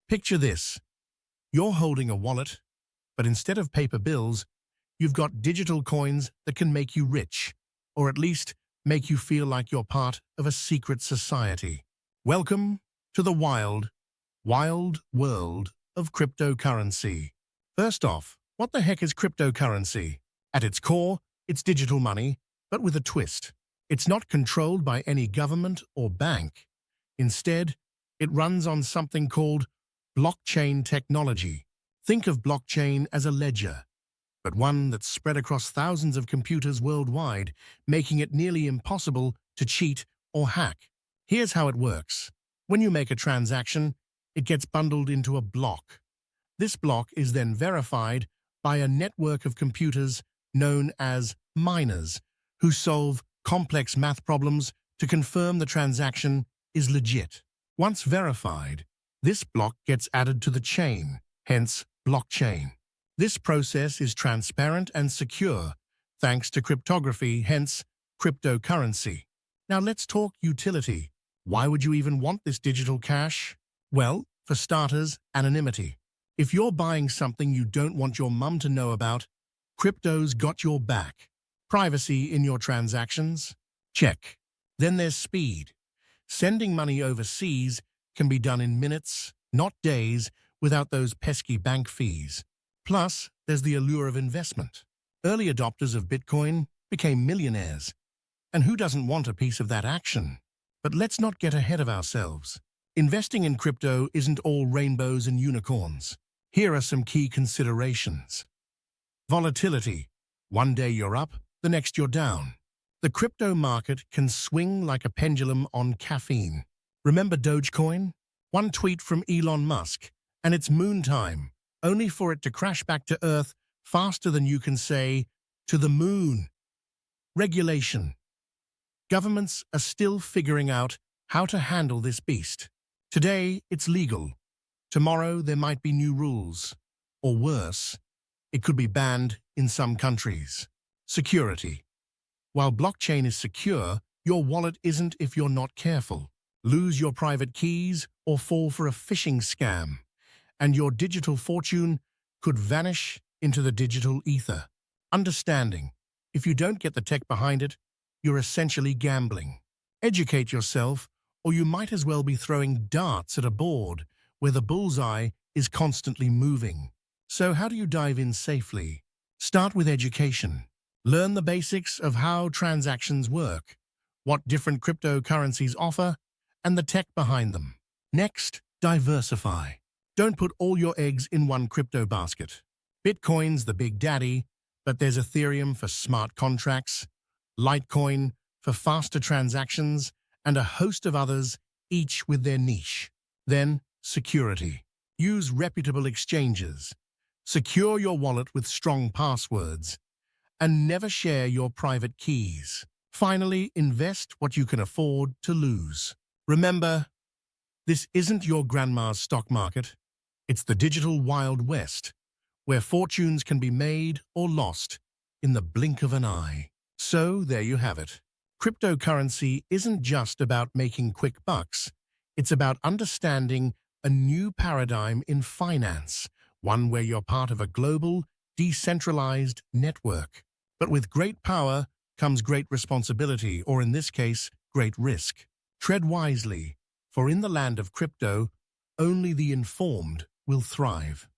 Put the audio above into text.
Picture this. You're holding a wallet, but instead of paper bills, you've got digital coins that can make you rich, or at least make you feel like you're part of a secret society. Welcome to the wild, wild world of cryptocurrency. First off, what the heck is cryptocurrency? At its core, it's digital money, but with a twist. It's not controlled by any government or bank. Instead, it runs on something called blockchain technology. Think of blockchain as a ledger, but one that's spread across thousands of computers worldwide, making it nearly impossible to cheat or hack. Here's how it works. When you make a transaction, it gets bundled into a block. This block is then verified by a network of computers known as miners, who solve complex math problems to confirm the transaction is legit. Once verified, this block gets added to the chain, hence blockchain. This process is transparent and secure, thanks to cryptography, hence cryptocurrency. Now let's talk utility. Why would you even want this digital cash? Well, for starters, anonymity. If you're buying something you don't want your mum to know about, crypto's got your back. Privacy in your transactions? Check. Then there's speed. Sending money overseas can be done in minutes, not days, without those pesky bank fees. Plus, there's the allure of investment. Early adopters of Bitcoin became millionaires. And who doesn't want a piece of that action? But let's not get ahead of ourselves. Investing in crypto isn't all rainbows and unicorns. Here are some key considerations. Volatility. One day you're up, the next you're down. The crypto market can swing like a pendulum on caffeine. Remember Dogecoin? One tweet from Elon Musk, and it's moon time, only for it to crash back to Earth faster than you can say, to the moon. Regulation. Governments are still figuring out how to handle this beast. Today, it's legal. Tomorrow, there might be new rules. Or worse, it could be banned in some countries. Security. While blockchain is secure, your wallet isn't if you're not careful. Lose your private keys or fall for a phishing scam, and your digital fortune could vanish into the digital ether. Understanding. If you don't get the tech behind it, you're essentially gambling. Educate yourself, or you might as well be throwing darts at a board where the bullseye is constantly moving. So how do you dive in safely? Start with education. Learn the basics of how transactions work, what different cryptocurrencies offer, and the tech behind them. Next, diversify. Don't put all your eggs in one crypto basket. Bitcoin's the big daddy, but there's Ethereum for smart contracts, Litecoin for faster transactions, and a host of others, each with their niche. Then, security. Use reputable exchanges. Secure your wallet with strong passwords, and never share your private keys. Finally, invest what you can afford to lose. Remember, this isn't your grandma's stock market. It's the digital Wild West, where fortunes can be made or lost in the blink of an eye. So there you have it. Cryptocurrency isn't just about making quick bucks. It's about understanding a new paradigm in finance, one where you're part of a global, decentralized network. But with great power comes great responsibility, or in this case, great risk. Tread wisely, for in the land of crypto, only the informed will thrive.